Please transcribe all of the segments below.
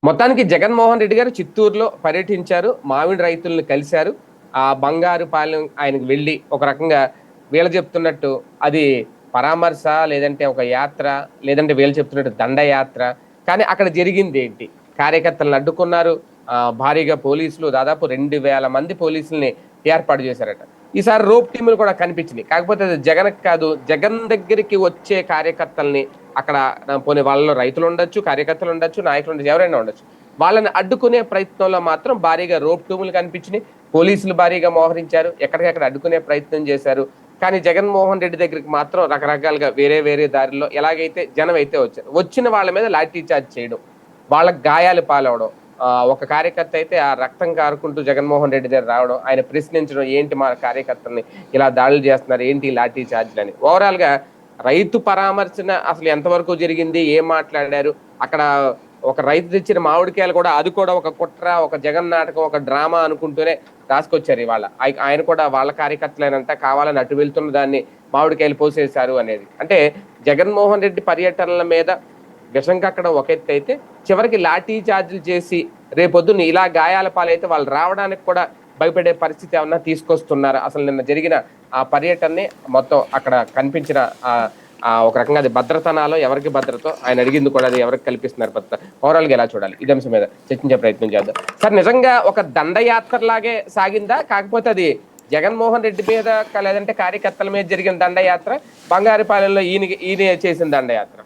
మొత్తానికి జగన్మోహన్ రెడ్డి గారు చిత్తూరులో పర్యటించారు. మామిడి రైతులను కలిశారు. ఆ బంగారుపాలెం ఆయనకు వెళ్ళి ఒక రకంగా వీళ్ళు చెప్తున్నట్టు అది పరామర్శ, లేదంటే ఒక యాత్ర, లేదంటే వీళ్ళు చెప్తున్నట్టు దండయాత్ర. కానీ అక్కడ జరిగిందేంటి? కార్యకర్తలను అడ్డుకున్నారు. భారీగా పోలీసులు దాదాపు 2000 మంది పోలీసుల్ని ఏర్పాటు చేశారట. ఈసారి రోప్ టీములు కూడా కనిపించినాయి. కాకపోతే అది జగన్‌కి కాదు, జగన్ దగ్గరికి వచ్చే కార్యకర్తల్ని అక్కడ పోనీ వాళ్ళలో రైతులు ఉండొచ్చు, కార్యకర్తలు ఉండొచ్చు, నాయకులు ఉండొచ్చు, ఎవరైనా ఉండొచ్చు. వాళ్ళని అడ్డుకునే ప్రయత్నంలో మాత్రం భారీగా రోప్ టీములు కనిపించినాయి. పోలీసులు భారీగా మోహరించారు. ఎక్కడికక్కడ అడ్డుకునే ప్రయత్నం చేశారు. కానీ జగన్మోహన్ రెడ్డి దగ్గరికి మాత్రం రకరకాలుగా వేరే వేరే దారిలో ఎలాగైతే జనం అయితే వచ్చారు. వచ్చిన వాళ్ళ మీద లాఠీ చార్జ్ చేయడం, వాళ్ళకి గాయాలు పాలవడం. ఒక కార్యకర్త అయితే ఆ రక్తం కారుకుంటూ జగన్మోహన్ రెడ్డి దగ్గర రావడం, ఆయన ప్రశ్నించడం, ఏంటి మా కార్యకర్తల్ని ఇలా దాడులు చేస్తున్నారు, ఏంటి లాఠీ చార్జ్లని. ఓవరాల్ గా రైతు పరామర్శన అసలు ఎంతవరకు జరిగింది, ఏం మాట్లాడారు, అక్కడ ఒక రైతు తెచ్చిన మామిడికాయలు కూడా అది కూడా ఒక కుట్ర, ఒక జగన్ నాటకం, ఒక డ్రామా అనుకుంటూనే రాసుకొచ్చారు ఇవాళ. ఆయన కూడా వాళ్ళ కార్యకర్తలేనంట కావాలని అటు వెళ్తున్న దాన్ని మామిడికాయలు పోసేశారు అనేది. అంటే జగన్మోహన్ రెడ్డి పర్యటనల మీద విషం కక్కడం ఒక ఎత్తు అయితే, చివరికి లాఠీ చార్జీలు చేసి రేపొద్దున ఇలా గాయాల పాలైతే వాళ్ళు రావడానికి కూడా భయపడే పరిస్థితి ఏమన్నా తీసుకొస్తున్నారు. అసలు నిన్న జరిగిన ఆ పర్యటనని మొత్తం అక్కడ కనిపించిన ఒక రకంగా అది భద్రతనాలో ఎవరికి భద్రతో ఆయన అడిగింది కూడా అది ఎవరికి కల్పిస్తున్నారు భద్రత. ఓవరాల్ గా ఎలా చూడాలి ఇదే అంశం మీద చర్చించే ప్రయత్నం చేద్దాం. సార్, నిజంగా ఒక దండయాత్ర లాగే సాగిందా, కాకపోతే అది జగన్మోహన్ రెడ్డి మీద లేదంటే కార్యకర్తల మీద జరిగిన దండయాత్ర, బంగారుపాలెంలో ఈయన చేసిన దండయాత్ర?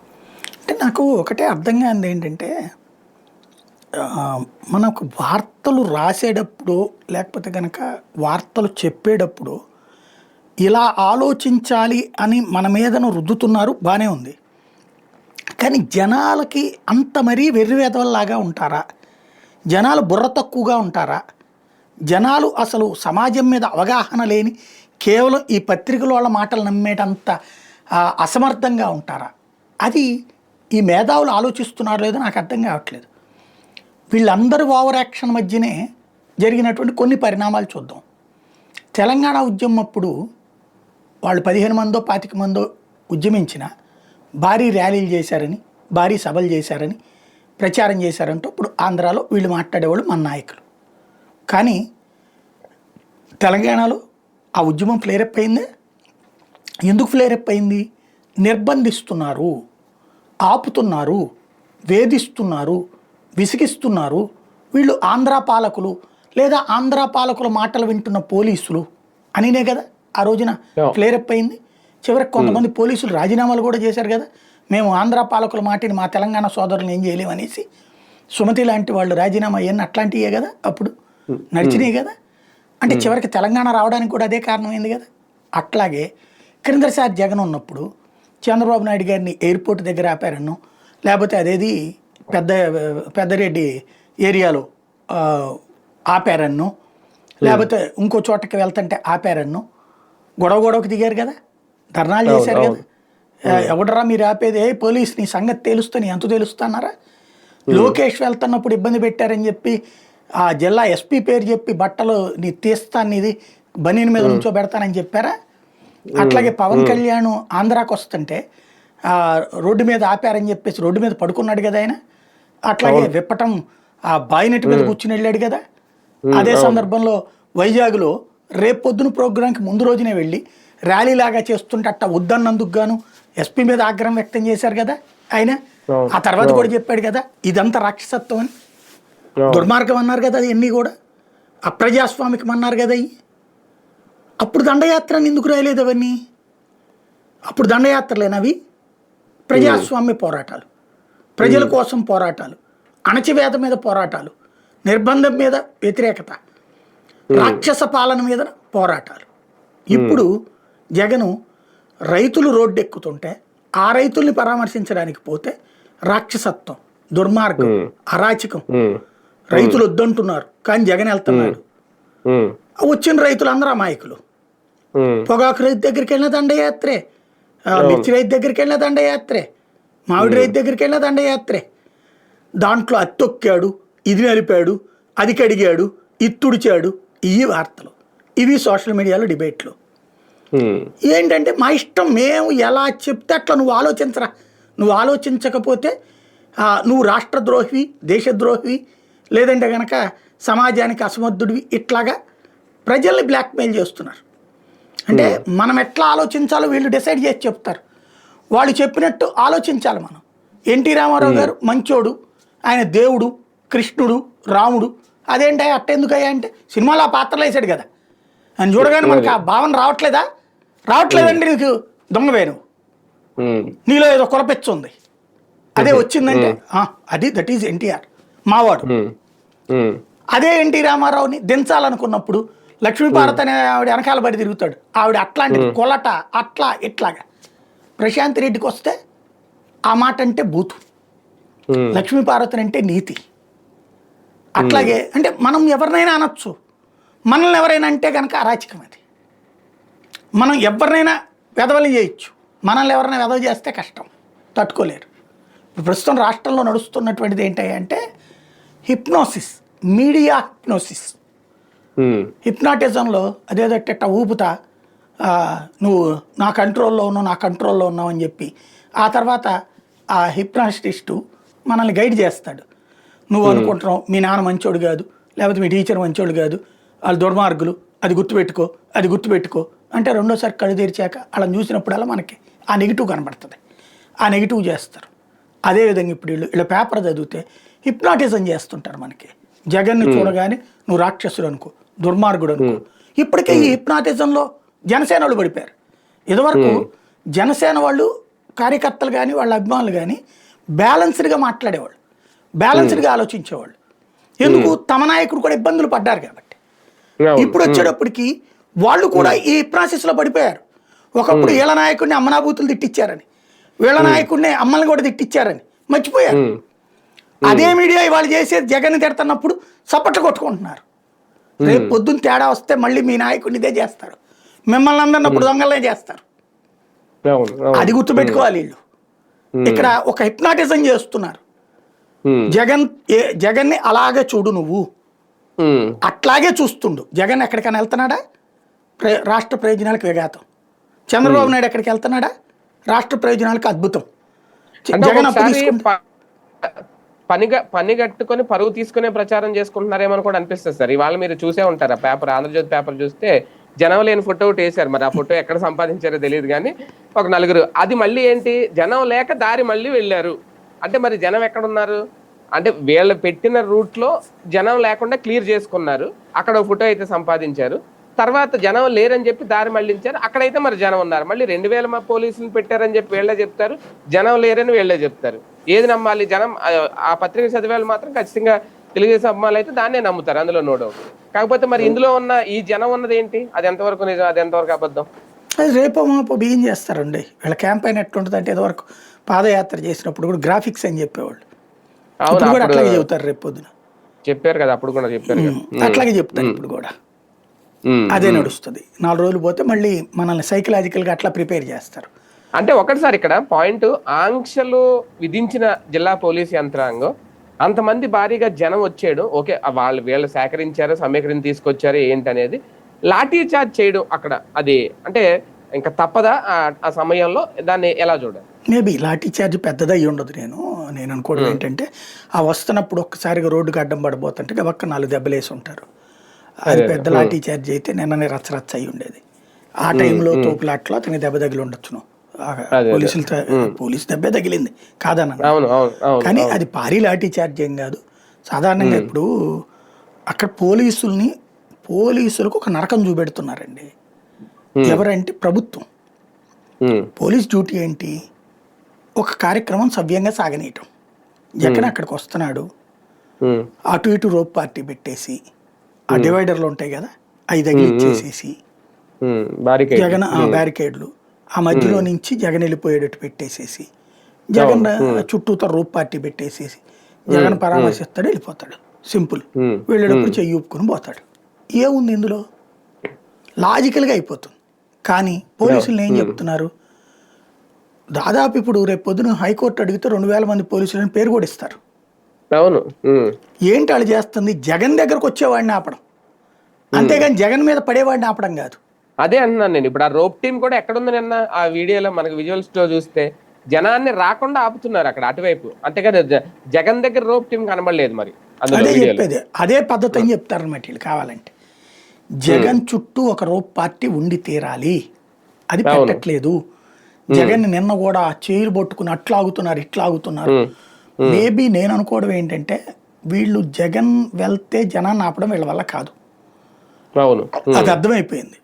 అంటే నాకు ఒకటే అర్థం కానిది ఏంటంటే, మనకు వార్తలు రాసేటప్పుడు లేకపోతే కనుక వార్తలు చెప్పేటప్పుడు ఇలా ఆలోచించాలి అని మన మీదను రుద్దుతున్నారు, బాగానే ఉంది. కానీ జనాలకి అంత మరీ వెర్రివేదవల్లాగా ఉంటారా? జనాలు బుర్ర తక్కువగా ఉంటారా? జనాలు అసలు సమాజం మీద అవగాహన లేని కేవలం ఈ పత్రికల వాళ్ళ మాటలు నమ్మేటంత అసమర్థంగా ఉంటారా? అది ఈ మేధావులు ఆలోచిస్తున్నారో లేదో నాకు అర్థం కావట్లేదు. వీళ్ళందరూ ఓవర్ యాక్షన్ మధ్యనే జరిగినటువంటి కొన్ని పరిణామాలు చూద్దాం. తెలంగాణ ఉద్యమం అప్పుడు వాళ్ళు 15 మందో 25 మందో ఉద్యమించిన భారీ ర్యాలీలు చేశారని, భారీ సభలు చేశారని ప్రచారం చేశారంటూ ఇప్పుడు ఆంధ్రాలో వీళ్ళు మాట్లాడేవాళ్ళు మన నాయకులు. కానీ తెలంగాణలో ఆ ఉద్యమం ఫ్లేరప్ అయిందే. ఎందుకు ఫ్లేరప్ అయింది? నిర్బంధిస్తున్నారు, ఆపుతున్నారు, వేధిస్తున్నారు, విసిగిస్తున్నారు. వీళ్ళు ఆంధ్ర పాలకులు లేదా ఆంధ్ర పాలకుల మాటలు వింటున్న పోలీసులు అనినే కదా ఆ రోజున ఫ్లేరప్ అయింది. చివరికి కొంతమంది పోలీసులు రాజీనామాలు కూడా చేశారు కదా, మేము ఆంధ్ర పాలకుల మాటిని మా తెలంగాణ సోదరులను ఏం చేయలేము అనేసి. సుమతి లాంటి వాళ్ళు రాజీనామా అయ్యాన్ని అట్లాంటివే కదా అప్పుడు నడిచినాయి కదా. అంటే చివరికి తెలంగాణ రావడానికి కూడా అదే కారణమైంది కదా. అట్లాగే క్రిందసారి జగన్ ఉన్నప్పుడు చంద్రబాబు నాయుడు గారిని ఎయిర్పోర్ట్ దగ్గర ఆపారన్నో, లేకపోతే అదేది పెద్దరెడ్డి ఏరియాలో ఆపారన్నో, లేకపోతే ఇంకో చోటకి వెళ్తుంటే ఆపారన్నో, గొడవకు దిగారు కదా, ధర్నాలు చేశారు కదా. ఎవడరా మీరు ఆపేది? పోలీస్ నీ సంగతి తెలుస్తా, నీ ఎంత తెలుస్తున్నారా? లోకేష్ వెళ్తున్నప్పుడు ఇబ్బంది పెట్టారని చెప్పి ఆ జిల్లా ఎస్పీ పేరు చెప్పి బట్టలు నీ తీస్తాను, ఇది బనీని మీద నుంచో పెడతానని చెప్పారా? అట్లాగే పవన్ కళ్యాణ్ ఆంధ్రాకి వస్తుంటే రోడ్డు మీద ఆపారని చెప్పేసి రోడ్డు మీద పడుకున్నాడు కదా ఆయన. అట్లాగే విప్పటం ఆ బాయినెట్ మీద కూర్చుని వెళ్ళాడు కదా. అదే సందర్భంలో వైజాగ్లో రేపు పొద్దున ప్రోగ్రాంకి ముందు రోజునే వెళ్ళి ర్యాలీలాగా చేస్తుంటే అట్ట వద్దన్నందుకు గాను ఎస్పీ మీద ఆగ్రహం వ్యక్తం చేశారు కదా ఆయన. ఆ తర్వాత కూడా చెప్పాడు కదా ఇదంతా రాక్షసత్వం అని, దుర్మార్గం అన్నారు కదా. అది ఎన్ని కూడా అప్రజాస్వామికం అన్నారు కదా. అప్పుడు దండయాత్రని ఎందుకు రాయలేదు అవన్నీ? అప్పుడు దండయాత్రలేనవి ప్రజాస్వామ్య పోరాటాలు, ప్రజల కోసం పోరాటాలు, అణచివేత మీద పోరాటాలు, నిర్బంధం మీద వ్యతిరేకత, రాక్షస పాలన మీద పోరాటాలు. ఇప్పుడు జగను రైతులు రోడ్డెక్కుతుంటే ఆ రైతుల్ని పరామర్శించడానికి పోతే రాక్షసత్వం, దుర్మార్గం, అరాచకం. రైతులు వద్దంటున్నారు కానీ జగన్ వెళ్తున్నాడు. వచ్చిన రైతులు అందరూ అమాయకులు. పొగాకు రైతు దగ్గరికి వెళ్ళిన దండయాత్రే, మిర్చి రైతు దగ్గరికి వెళ్ళిన దండయాత్రే, మామిడి రైతు దగ్గరికి వెళ్ళిన దండయాత్రే. దాంట్లో అది తొక్కాడు, ఇది నలిపాడు, అది కడిగాడు, ఇది తుడిచాడు, ఇవి వార్తలు, ఇవి సోషల్ మీడియాలో డిబేట్లు. ఏంటంటే మా ఇష్టం, మేము ఎలా చెప్తే అట్లా నువ్వు ఆలోచించరా. నువ్వు ఆలోచించకపోతే నువ్వు రాష్ట్రద్రోహివి, దేశద్రోహివి, లేదంటే కనుక సమాజానికి అసమర్థుడివి, ఇట్లాగా ప్రజల్ని బ్లాక్మెయిల్ చేస్తున్నారు. అంటే మనం ఎట్లా ఆలోచించాలో వీళ్ళు డిసైడ్ చేసి చెప్తారు. వాళ్ళు చెప్పినట్టు ఆలోచించాలి మనం. ఎన్టీ రామారావు గారు మంచోడు, ఆయన దేవుడు, కృష్ణుడు, రాముడు, అదేంటి అట్టెందుకయ్యా అంటే సినిమాలో ఆ పాత్రలు వేసాడు కదా అని చూడగానే మనకు ఆ భావన రావట్లేదండి. నీకు దొంగవే, నువ్వు నీలో ఏదో కులపెచ్చు ఉంది, అదే వచ్చిందంటే అది దట్ ఈజ్ ఎన్టీఆర్ మావాడు. అదే ఎన్టీ రామారావుని దించాలనుకున్నప్పుడు లక్ష్మీపార్వతి అనే ఆవిడ వెనకాల పడి తిరుగుతాడు. ఆవిడ అట్లాంటిది, కొలట, అట్లా ఇట్లాగా. ప్రశాంత్ రెడ్డికి వస్తే ఆ మాట అంటే బూతు, లక్ష్మీపార్వతిని అంటే నీతి. అట్లాగే అంటే మనం ఎవరినైనా అనొచ్చు, మనల్ని ఎవరైనా అంటే కనుక అరాచకం. అది మనం ఎవరినైనా వెధవలు చేయొచ్చు, మనల్ని ఎవరైనా వెధవ చేస్తే కష్టం, తట్టుకోలేరు. ప్రస్తుతం రాష్ట్రంలో నడుస్తున్నటువంటిది ఏంటంటే హిప్నోసిస్, మీడియా హిప్నోసిస్. హిప్నాటిజంలో అదేదట్ట ఊపుతా నువ్వు నా కంట్రోల్లో ఉన్నావు అని చెప్పి ఆ తర్వాత ఆ హిప్నాటిస్టు మనల్ని గైడ్ చేస్తాడు. నువ్వు అనుకుంటున్నావు మీ నాన్న మంచోడు కాదు, లేకపోతే మీ టీచర్ మంచోడు కాదు, వాళ్ళు దుర్మార్గులు, అది గుర్తుపెట్టుకో అంటే రెండోసారి కళ్ళు తెరిచాక వాళ్ళని చూసినప్పుడల్లా మనకి ఆ నెగిటివ్ కనబడుతుంది, ఆ నెగిటివ్ చేస్తారు. అదేవిధంగా ఇప్పుడు వీళ్ళు పేపర్ చదివితే హిప్నాటిజం చేస్తుంటారు మనకి. జగన్ని చూడగానే నువ్వు రాక్షసుడు అనుకో, దుర్మార్గుడు అనుకో. ఇప్పటికే ఈ హిప్నాటిజంలో జనసేన వాళ్ళు పడిపోయారు. ఇదివరకు జనసేన వాళ్ళు కార్యకర్తలు కానీ వాళ్ళ అభిమానులు కానీ బ్యాలెన్స్డ్గా మాట్లాడేవాళ్ళు, బ్యాలెన్స్డ్గా ఆలోచించేవాళ్ళు. ఎందుకు? తమ నాయకుడు కూడా ఇబ్బందులు పడ్డారు కాబట్టి. ఇప్పుడు వచ్చేటప్పటికి వాళ్ళు కూడా ఈ ప్రాసెస్లో పడిపోయారు. ఒకప్పుడు వీళ్ళ నాయకుడిని అమ్మనాభూతులు తిట్టించారని, వీళ్ళ నాయకుడిని అమ్మల్ని కూడా తిట్టించారని మర్చిపోయారు. అదే మీడియా ఇవాళ చేసేది జగన్ తిడుతున్నప్పుడు చప్పట్లు కొట్టుకుంటున్నారు. రేపు పొద్దున్న తేడా వస్తే మళ్ళీ మీ నాయకుడిని ఇదే చేస్తారు, మిమ్మల్ని అందరినప్పుడు దొంగలనే చేస్తారు. అది గుర్తుపెట్టుకోవాలి వీళ్ళు. ఇక్కడ ఒక హిప్నాటిజం చేస్తున్నారు. జగన్ని అలాగే చూడు, నువ్వు అట్లాగే చూస్తుండు. జగన్ ఎక్కడికైనా వెళ్తున్నాడా? రాష్ట్ర ప్రయోజనాలకు విఘాతం. చంద్రబాబు నాయుడు ఎక్కడికి వెళ్తున్నాడా? రాష్ట్ర ప్రయోజనాలకు అద్భుతం. జగన్ పని కట్టుకొని పరువు తీసుకునే ప్రచారం చేసుకుంటున్నారేమని కూడా అనిపిస్తుంది సార్. ఇవాళ మీరు చూసే ఉంటారు ఆ పేపర్, ఆంధ్రజ్యోతి పేపర్ చూస్తే జనం లేని ఫోటో ఒకటి వేశారు. మరి ఆ ఫోటో ఎక్కడ సంపాదించారో తెలియదు కానీ ఒక నలుగురు. అది మళ్ళీ ఏంటి, జనం లేక దారి మళ్ళీ వెళ్ళారు అంటే మరి జనం ఎక్కడున్నారు అంటే వీళ్ళు పెట్టిన రూట్లో జనం లేకుండా క్లియర్ చేసుకున్నారు. అక్కడ ఒక ఫోటో అయితే సంపాదించారు, తర్వాత జనం లేరని చెప్పి దారి మళ్ళించారు. అక్కడైతే మరి జనం ఉన్నారు. మళ్ళీ 2000 పోలీసులు పెట్టారని చెప్పి వీళ్ళే చెప్తారు, జనం లేరని వీళ్ళే చెప్తారు. ఏది నమ్మాలి? జనం ఆ పత్రిక చదివేళ్ళు మాత్రం ఖచ్చితంగా తెలుగుదేశం అమ్మాయిలు అయితే దాన్నే నమ్ముతారు, అందులో నో డౌట్. కాకపోతే మరి ఇందులో ఉన్న ఈ జనం ఉన్నది ఏంటి, అది ఎంతవరకు నిజం, అది ఎంతవరకు అబద్ధం? అది రేపో మాపో బియ్యం చేస్తారండి. వీళ్ళ క్యాంపెయిన్ ఎట్లుంటుంది అంటే ఇదివరకు పాదయాత్ర చేసినప్పుడు కూడా గ్రాఫిక్స్ అని చెప్పేవాళ్ళు, కూడా అట్లాగే చెబుతారు. రేపు పొద్దున చెప్పారు కదా, అప్పుడు కూడా చెప్పారు, అట్లాగే చెప్తారు ఇప్పుడు కూడా. అదే నడుస్తుంది. 4 రోజులు పోతే మళ్ళీ మనల్ని సైకలాజికల్గా అట్లా ప్రిపేర్ చేస్తారు. అంటే ఒకటిసారి ఇక్కడ పాయింట్, ఆంక్షలు విధించిన జిల్లా పోలీసు యంత్రాంగం అంతమంది భారీగా జనం వచ్చాడు, ఓకే, వీళ్ళు సేకరించారు, సమీకరించి తీసుకొచ్చారు ఏంటనేది, లాఠీ చార్జ్ చేయడం అక్కడ అది అంటే ఇంకా తప్పదా ఆ సమయంలో? దాన్ని ఎలా చూడాలి? మేబీ లాఠీ చార్జ్ పెద్దది అయ్యి ఉండదు. నేను అనుకోవడం ఏంటంటే ఆ వస్తున్నప్పుడు ఒక్కసారిగా రోడ్డుకి అడ్డం పడిపోతుంటే గబక్క 4 దెబ్బలేసి ఉంటారు. అది పెద్ద లాఠీ చార్జ్ అయితే నిన్ననే రచ్చరచ్చ అయి ఉండేది. ఆ టైంలో తోపులాట్లో అతనికి దెబ్బ తగిలి ఉండొచ్చును. పోలీసు దెబ్బే తగిలింది కాదన్న, కానీ అది భారీ లాఠీ చార్జ్ ఏం కాదు. సాధారణంగా ఇప్పుడు అక్కడ పోలీసులకు ఒక నరకం చూపెడుతున్నారండి. ఎవరంటే ప్రభుత్వం. పోలీస్ డ్యూటీ ఏంటి? ఒక కార్యక్రమం సవ్యంగా సాగనీయటం. జగన్ అక్కడికి వస్తున్నాడు, అటు ఇటు రోప్ పార్టీ పెట్టేసి ఆ డివైడర్లు ఉంటాయి కదా, అవి తగిలిచ్చేసేసి జగన్ బ్యారికేడ్లు ఆ మధ్యలో నుంచి జగన్ వెళ్ళిపోయేటట్టు పెట్టేసేసి, జగన్ చుట్టూతో రోప్ పార్టీ పెట్టేసేసి జగన్ పరామర్శిస్తాడు, వెళ్ళిపోతాడు. సింపుల్. వెళ్ళేటప్పుడు చెయ్యి ఊపుకొని పోతాడు. ఏముంది ఇందులో? లాజికల్గా అయిపోతుంది. కానీ పోలీసులు ఏం చెప్తున్నారు? దాదాపు ఇప్పుడు రేపు పొద్దున హైకోర్టు అడిగితే 2000 మంది పోలీసులని పేరు కూడా ఇస్తారు. ఏంటి వాళ్ళు చేస్తుంది? జగన్ దగ్గరకు వచ్చేవాడిని ఆపడం, అంతేగాని జగన్ మీద పడేవాడిని ఆపడం కాదు. అదే అంటున్నాను నేను. ఇప్పుడు ఆ రోప్ టీం కూడా ఎక్కడుంది నిన్న ఆ వీడియోలో మనకి విజువల్స్ లో చూస్తే జనాన్ని రాకుండా ఆపుతున్నారు అక్కడ అటువైపు. అంతేకాదు జగన్ దగ్గర రోప్ టీం కనబడలేదు మరి అందులో అదే వీడియోలో. చెప్పేది, అదే పద్ధతి అని చెప్తారనమాట వీళ్ళు కావాలంటే. జగన్ చుట్టూ ఒక రోప్ పార్టీ ఉండి తీరాలి, అది పెట్టట్లేదు. జగన్ నిన్న కూడా చేయిలు పట్టుకుని అట్లా ఆగుతున్నారు ఇట్లా ఆగుతున్నారు. మేబీ నేను అనుకోవడం ఏంటంటే వీళ్ళు జగన్ వెళ్తే జనాన్ని ఆపడం వీళ్ళ వల్ల కాదు, అవును. అది అర్థమైపోయింది.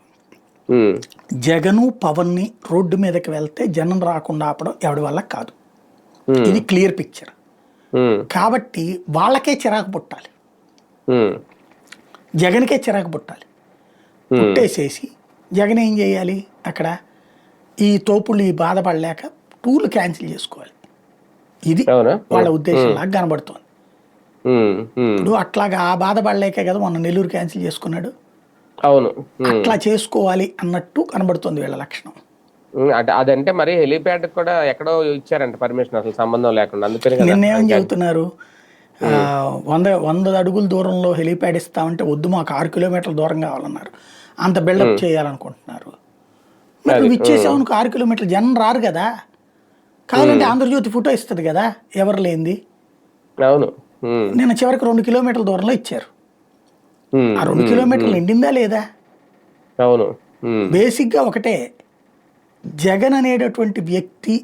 జగను పవన్ని రోడ్డు మీదకి వెళ్తే జనం రాకుండా ఆపడం ఎవడి వల్ల కాదు, ఇది క్లియర్ పిక్చర్. కాబట్టి వాళ్ళకే చిరాకు పుట్టాలి, జగన్కే చిరాకు పుట్టాలి. పుట్టేసేసి జగన్ ఏం చేయాలి, అక్కడ ఈ తోపులు ఈ బాధపడలేక టూర్లు క్యాన్సిల్ చేసుకోవాలి. ఇది వాళ్ళ ఉద్దేశంలాగా కనబడుతోంది. ఇప్పుడు అట్లాగా ఆ బాధపడలేకే కదా మొన్న నెల్లూరు క్యాన్సిల్ చేసుకున్నాడు. అవును, అట్లా చేసుకోవాలి అన్నట్టు కనబడుతుంది వీళ్ళ లక్షణం. అదంటే మరి హెలిప్యాడ్ కూడా ఎక్కడో ఇచ్చారంట పర్మిషన్, అసలు సంబంధం లేకుండా. అందుకని నిన్నేమని చెబుతున్నారు, 100 అడుగుల దూరంలో హెలిప్యాడ్ ఇస్తామంటే వద్దు, మాకు 6 కిలోమీటర్ల దూరం కావాలన్నారు. అంత బిల్డప్ చేయాలనుకుంటున్నారు. మరి నువ్వు ఇచ్చేసావు 6 కిలోమీటర్లు, జనం రారు కదా. కావాలంటే ఆంధ్రజ్యోతి ఫోటో ఇస్తుంది కదా ఎవరు లేనిది. అవును, నేను చివరికి 2 కిలోమీటర్ల దూరంలో ఇచ్చారు. ఆ 2 కిలోమీటర్లు నిండిందా లేదా? అవును. బేసిక్గా ఒకటే, జగన్ అనేటటువంటి వ్యక్తి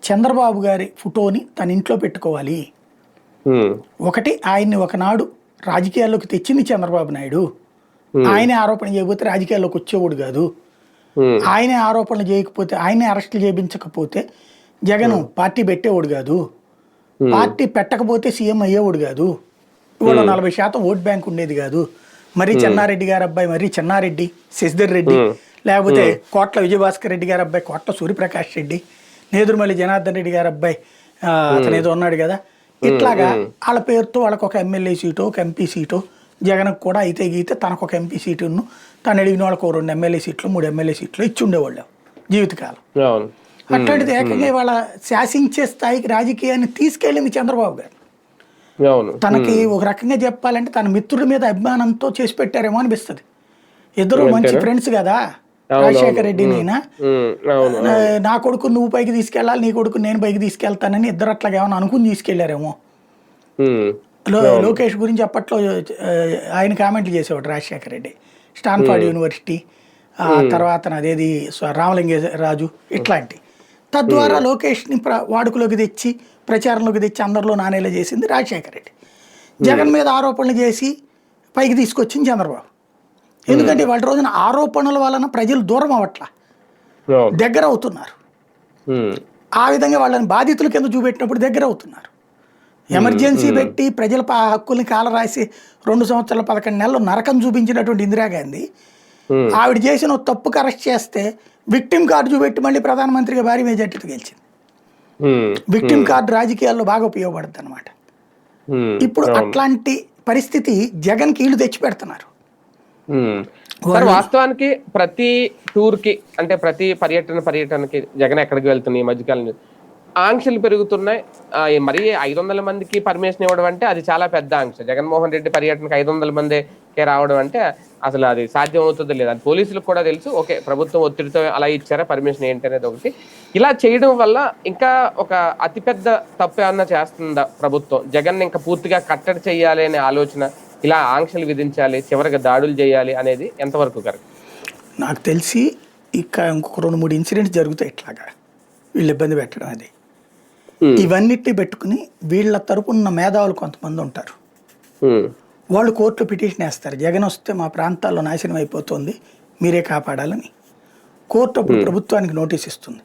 చంద్రబాబు గారి ఫోటోని తన ఇంట్లో పెట్టుకోవాలి. ఒకటి, ఆయన్ని ఒకనాడు రాజకీయాల్లోకి తెచ్చింది చంద్రబాబు నాయుడు. ఆయనే ఆరోపణ చేయకపోతే రాజకీయాల్లోకి వచ్చేవాడు కాదు. ఆయనే ఆరోపణలు చేయకపోతే, ఆయనే అరెస్టులు చేయించకపోతే జగన్ పార్టీ పెట్టేవాడు కాదు. పార్టీ పెట్టకపోతే సీఎం అయ్యేవాడు కాదు. ఇవాళ 40% ఓట్ బ్యాంక్ ఉండేది కాదు. మరి చెన్నారెడ్డి గారి అబ్బాయి మరి చెన్నారెడ్డి, శశిధర్ రెడ్డి, లేకపోతే కోట్ల విజయభాస్కర్ రెడ్డి గారి అబ్బాయి కోట్ల సూర్యప్రకాష్ రెడ్డి, నేదురుమల్లి జనార్దన్ రెడ్డి గారి అబ్బాయి అతను ఏదో ఉన్నాడు కదా. ఇట్లాగా వాళ్ళ పేరుతో వాళ్ళకు ఒక ఎమ్మెల్యే సీటు, ఒక ఎంపీ సీటు, జగన్కు కూడా అయితే గీతే తనకు ఒక ఎంపీ సీటును, తను అడిగిన వాళ్ళకు 2 ఎమ్మెల్యే సీట్లు, 3 ఎమ్మెల్యే సీట్లు ఇచ్చి ఉండేవాళ్ళు జీవితకాలం. అట్లాంటిది ఏకంగా వాళ్ళ శాసించే స్థాయికి రాజకీయాన్ని తీసుకెళ్ళింది చంద్రబాబు గారు. తనకి ఒక రకంగా చెప్పాలంటే తన మిత్రుడి మీద అభిమానంతో చేసి పెట్టారేమో అనిపిస్తుంది. ఇద్దరు మంచి ఫ్రెండ్స్ కదా, రాజశేఖర రెడ్డినైనా నా కొడుకు నువ్వు పైకి తీసుకెళ్ళాలి, నీ కొడుకు నేను పైకి తీసుకెళ్తానని ఇద్దరు అట్లాగా ఏమైనా అనుకుని తీసుకెళ్లారేమో. లోకేష్ గురించి అప్పట్లో ఆయన కామెంట్లు చేసేవాడు రాజశేఖర రెడ్డి, స్టాన్ఫర్డ్ యూనివర్సిటీ, తర్వాత అదేది రామలింగరాజు, ఇట్లాంటి. తద్వారా లోకేష్ని వాడుకలోకి తెచ్చి ప్రచారంలోకి తెచ్చి అందరిలో నానేలా చేసింది రాజశేఖర రెడ్డి. జగన్ మీద ఆరోపణలు చేసి పైకి తీసుకొచ్చింది చంద్రబాబు. ఎందుకంటే వాళ్ళ రోజున ఆరోపణల వలన ప్రజలు దూరం అవట్లా, దగ్గర అవుతున్నారు. ఆ విధంగా వాళ్ళని బాధితుల కింద చూపెట్టినప్పుడు దగ్గర అవుతున్నారు. ఎమర్జెన్సీ పెట్టి ప్రజల హక్కుల్ని కాలరాసి 2 సంవత్సరాల 11 నెలలు నరకం చూపించినటువంటి ఇందిరాగాంధీ ఆవిడ చేసిన తప్పుకు అరెస్ట్ చేస్తే విక్టిమ్ కార్డు చూపెట్టి మళ్ళీ ప్రధానమంత్రిగా భారీ మెజార్టీతో గెలిచింది. విక్టిమ్ కార్డు రాజకీయాల్లో బాగా ఉపయోగపడుతుంది అనమాట. ఇప్పుడు అట్లాంటి పరిస్థితి జగన్ కి వీళ్ళు తెచ్చి పెడుతున్నారు. వాస్తవానికి ప్రతి టూర్ కి, అంటే ప్రతి పర్యటనకి జగన్ ఎక్కడికి వెళ్తున్నాయి ఈ మధ్యకాలం ఆంక్షలు పెరుగుతున్నాయి. మరి 500 మందికి పర్మిషన్ ఇవ్వడం అంటే అది చాలా పెద్ద ఆంక్ష. జగన్మోహన్ రెడ్డి పర్యటనకి 500 మందికే రావడం అంటే అసలు అది సాధ్యం అవుతుందో లేదా అని పోలీసులకు కూడా తెలుసు. ఓకే, ప్రభుత్వం ఒత్తిడితో అలా ఇచ్చారా, పర్మిషన్ ఏంటి అనేది ఒకటి. ఇలా చేయడం వల్ల ఇంకా ఒక అతిపెద్ద తప్పు ఏమన్నా చేస్తుందా ప్రభుత్వం? జగన్ ఇంకా పూర్తిగా కట్టడి చేయాలి అనే ఆలోచన, ఇలా ఆంక్షలు విధించాలి, చివరికి దాడులు చేయాలి అనేది ఎంతవరకు కరెక్ట్? నాకు తెలిసి ఇంకొక 2-3 ఇన్సిడెంట్స్ జరుగుతాయి ఇట్లాగా వీళ్ళు ఇబ్బంది పెట్టడం. అది ఇవన్నిటిని పెట్టుకుని వీళ్ళ తరపున మేధావులు కొంతమంది ఉంటారు, వాళ్ళు కోర్టులో పిటిషన్ వేస్తారు, జగన్ వస్తే మా ప్రాంతాల్లో నాశనం అయిపోతుంది మీరే కాపాడాలని. కోర్టు అప్పుడు ప్రభుత్వానికి నోటీస్ ఇస్తుంది.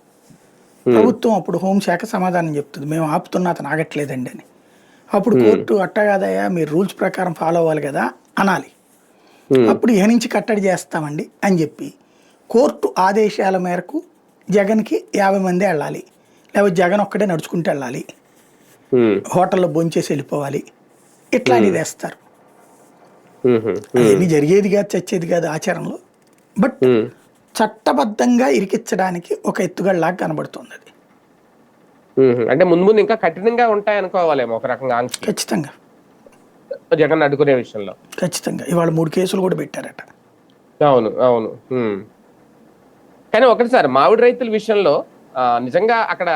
ప్రభుత్వం అప్పుడు హోంశాఖ సమాధానం చెప్తుంది, మేము ఆపుతున్నా అతను ఆగట్లేదండి అని. అప్పుడు కోర్టు అట్టగాదయ్యా మీరు రూల్స్ ప్రకారం ఫాలో అవ్వాలి కదా అనాలి. అప్పుడు ఇహ నుంచి కట్టడి చేస్తామండి అని చెప్పి కోర్టు ఆదేశాల మేరకు జగన్కి 50 మంది వెళ్ళాలి, లేకపోతే జగన్ ఒక్కడే నడుచుకుంటూ వెళ్ళాలి, హోటల్లో భోంచేసి వెళ్ళిపోవాలి, ఇట్లాంటివి వేస్తారు. అవన్నీ జరిగేది కాదు, చచ్చేది కాదు ఆచారంలో. బట్ చట్టబద్ధంగా ఇరికించడానికి ఒక ఎత్తుగడలాగా కనబడుతుంది అది. అంటే ముందు ఇంకా కఠినంగా ఉంటాయి అనుకోవాలేమో ఒక రకంగా. ఖచ్చితంగా జగన్ అడ్డుకునే విషయంలో ఖచ్చితంగా ఇవాళ 3 కేసులు కూడా పెట్టారట. అవును. కానీ ఒకటి సార్, మామిడి రైతుల విషయంలో నిజంగా అక్కడ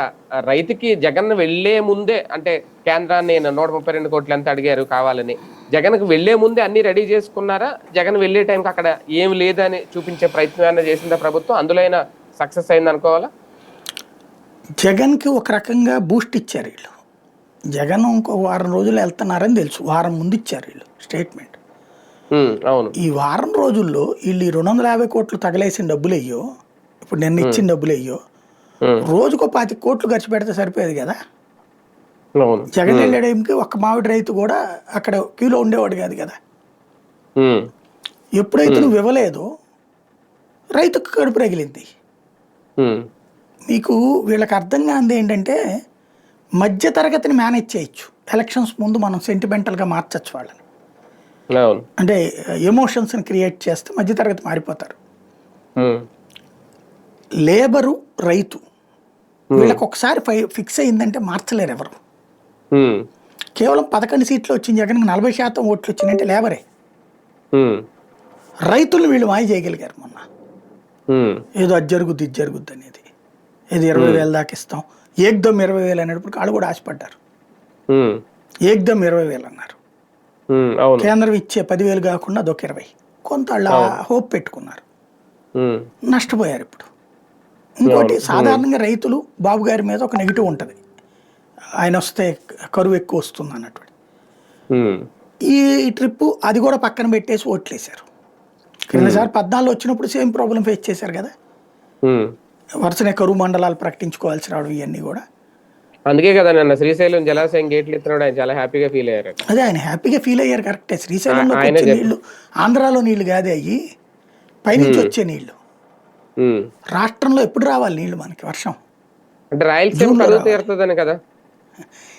రైతుకి జగన్ వెళ్లే ముందే అంటే కేంద్రాన్ని 132 కోట్లు ఎంత అడిగారు కావాలని, జగన్కి వెళ్లే ముందే అన్ని రెడీ చేసుకున్నారా? జగన్ వెళ్లే టైంకి అక్కడ ఏమి లేదని చూపించే ప్రయత్నం ఏమైనా చేసిందా ప్రభుత్వం? అందులో అయినా సక్సెస్ అయింది అనుకోవాలా? జగన్కి ఒక రకంగా బూస్ట్ ఇచ్చారు వీళ్ళు. జగన్ ఇంకో వారం రోజులు వెళ్తున్నారని తెలుసు, వారం ముందు ఇచ్చారు వీళ్ళు స్టేట్మెంట్. అవును. ఈ వారం రోజుల్లో వీళ్ళు ఈ 250 కోట్లు తగలేసిన డబ్బులు అయ్యో, ఇప్పుడు నిన్న ఇచ్చిన డబ్బులు అయ్యో, రోజుకో 25 కోట్లు ఖర్చు పెడితే సరిపోయేది కదా. జగన్ వెళ్ళే టైంకి ఒక్క మామిడి రైతు కూడా అక్కడ క్యూలో ఉండేవాడు కాదు కదా. ఎప్పుడైతే నువ్వు ఇవ్వలేదో రైతుకు కడుపు రగిలింది. మీకు వీళ్ళకి అర్థం కానిది ఏంటంటే, మధ్య తరగతిని మేనేజ్ చేయొచ్చు, ఎలక్షన్స్ ముందు మనం సెంటిమెంటల్గా మార్చచ్చు వాళ్ళని. అంటే ఎమోషన్స్ని క్రియేట్ చేస్తే మధ్యతరగతి మారిపోతారు. లేబరు, రైతు వీళ్ళకి ఒకసారి ఫిక్స్ అయిందంటే మార్చలేరు ఎవరు. కేవలం 11 సీట్లు వచ్చిన జగన్కి 40% ఓట్లు వచ్చినాయంటే లేబరే. రైతులు వీళ్ళు మాయ చేయగలిగారు మొన్న. ఏదో అది జరుగుద్ది ఇది జరుగుద్ది అనేది, ఏదో 20,000 దాకా ఇస్తాం, ఏకదమ్ 20,000 అనేటప్పుడు వాళ్ళు కూడా ఆశపడ్డారు. ఏకదమ్ 20,000 అన్నారు. కేంద్రం ఇచ్చే 10,000 కాకుండా అదొక 20, కొంత వాళ్ళు హోప్ పెట్టుకున్నారు, నష్టపోయారు ఇప్పుడు. ఇంకోటి, సాధారణంగా రైతులు బాబు గారి మీద ఒక నెగిటివ్ ఉంటుంది, ఆయన వస్తే కరువు ఎక్కువ వస్తుంది అన్నట్టు. ఈ ట్రిప్ అది కూడా పక్కన పెట్టేసి ఓట్లేశారు. క్రిందసారి 14 వచ్చినప్పుడు సేమ్ ప్రాబ్లం ఫేస్ చేశారు కదా, వరుసనే కరువు మండలాలు ప్రకటించుకోవాల్సి రావడం ఇవన్నీ కూడా. అందుకే కదా నిన్న శ్రీశైలం జలాశయం గేట్లు ఎత్తున్నాడు, ఆయన చాలా హ్యాపీగా ఫీల్ అయ్యారు. అదే, ఆయన హ్యాపీగా ఫీల్ అయ్యారు కరెక్టే. శ్రీశైలంలో వచ్చే నీళ్లు ఆంధ్రాలో నీళ్లు కాదే, అయ్యి పైనుంచి వచ్చే నీళ్లు. రాష్ట్రంలో ఎప్పుడు రావాలి నీళ్లు మనకి? వర్షం అంటే రాయలసీమ కరువు తీరుతుందని కదా.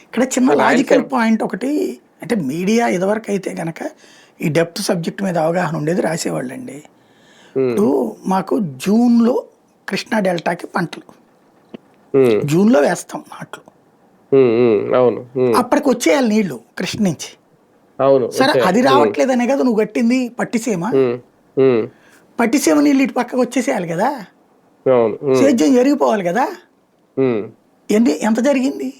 ఇక్కడ చిన్న లాజికల్ పాయింట్ ఒకటి, అంటే మీడియా ఇదివరకు అయితే కనుక ఈ డెప్త్ సబ్జెక్ట్ మీద అవగాహన ఉండేది, రాసేవాళ్ళండి. ఇప్పుడు మాకు జూన్లో కృష్ణా డెల్టాకి పంటలు జూన్లో వేస్తాం నాట్లు, అప్పటికి వచ్చేయాలి నీళ్లు కృష్ణ నుంచి. సరే, అది రావట్లేదనే కదా నువ్వు కట్టింది పట్టిసీమ. పట్టిసీమ నీళ్ళు ఇటు పక్కకు వచ్చేసేయాలి కదా, సేద్యం జరిగిపోవాలి కదా. ఎంత జరిగింది?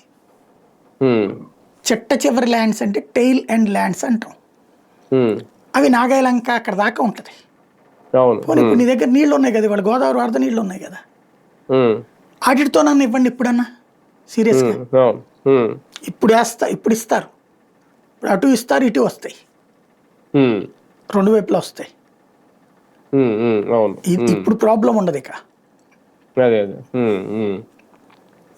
చెట్ట చివరి ల్యాండ్స్ అంటే టెయిల్ అండ్ ల్యాండ్స్ అంటాం, అవి నాగాలంక అక్కడ దాకా ఉంటుంది. ఇప్పుడు నీ దగ్గర నీళ్ళు ఉన్నాయి కదా, ఇవాళ గోదావరి వరద నీళ్ళు ఉన్నాయి కదా, వాటితో నన్ను ఇవ్వండి ఇప్పుడన్నా సీరియస్గా. ఇప్పుడు ఇప్పుడు ఇస్తారు, ఇప్పుడు అటు ఇస్తారు ఇటు వస్తాయి, రెండు వైపులా వస్తాయి. ఇప్పుడు ప్రాబ్లం ఉండదు ఇక.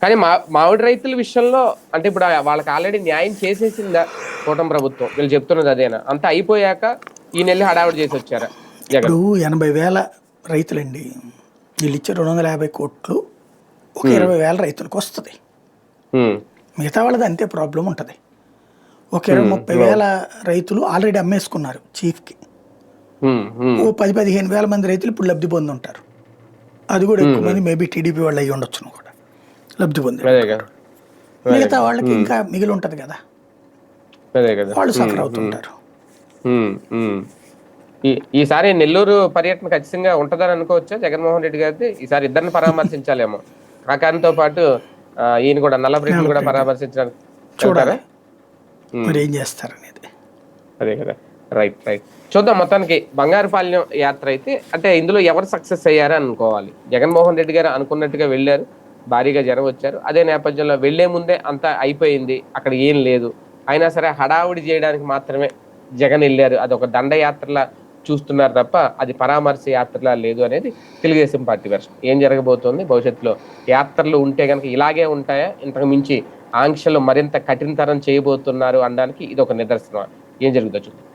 కానీ మామిడి రైతుల విషయంలో అంటే ఇప్పుడు వాళ్ళకి ఆల్రెడీ న్యాయం చేసేసిందా కూటమి ప్రభుత్వం? వీళ్ళు చెప్తున్నది అదేనా? అంతా అయిపోయాక ఈ నెల హడావుడి చేసి వచ్చారా? ఇప్పుడు 80,000 రైతులండి, వీళ్ళు ఇచ్చే 250 కోట్లు ఒక 20,000 రైతులకు వస్తుంది. మిగతా వాళ్ళది అంతే ప్రాబ్లం ఉంటుంది. ఒక 20-30,000 రైతులు ఆల్రెడీ అమ్మేసుకున్నారు చీఫ్కి. ఓ 10-15,000 మంది రైతులు ఇప్పుడు లబ్ధి పొంది ఉంటారు. అది కూడా ఎక్కువ మంది మేబీ టీడీపీ వాళ్ళు అయ్యి ఉండొచ్చును కూడా లబ్ధి పొంది. మిగతా వాళ్ళకి ఇంకా మిగిలి ఉంటుంది కదా, వాళ్ళు సఫర్ అవుతుంటారు. ఈసారి నెల్లూరు పర్యటన ఖచ్చితంగా ఉంటుందని అనుకోవచ్చా జగన్మోహన్ రెడ్డి గారిది? ఈసారి ఇద్దరిని పరామర్శించాలేమో, కాకానితో పాటు ఈయన కూడా నల్లబ్రెడ్డిని కూడా పరామర్శించడానికి చూడాలి మరి ఏం చేస్తారు అనేది. అదే కదా, రైట్ చూద్దాం. మొత్తానికి బంగారుపాలెం యాత్ర అయితే అంటే ఇందులో ఎవరు సక్సెస్ అయ్యారని అనుకోవాలి? జగన్మోహన్ రెడ్డి గారు అనుకున్నట్టుగా వెళ్ళారు, భారీగా జనం వచ్చారు. అదే నేపథ్యంలో వెళ్లే ముందే అంతా అయిపోయింది, అక్కడ ఏం లేదు, అయినా సరే హడావుడి చేయడానికి మాత్రమే జగన్ వెళ్ళారు. అది ఒక దండయాత్రలా చూస్తున్నారు తప్ప అది పరామర్శ యాత్రలా లేదు అనేది తెలుగుదేశం పార్టీ వెర్షన్. ఏం జరగబోతోంది భవిష్యత్తులో? యాత్రలు ఉంటే కనుక ఇలాగే ఉంటాయా? ఇంతకు మించి ఆంక్షలు మరింత కఠినతరం చేయబోతున్నారు అనడానికి ఇది ఒక నిదర్శనం. ఏం జరుగుతుందో చూద్దాం.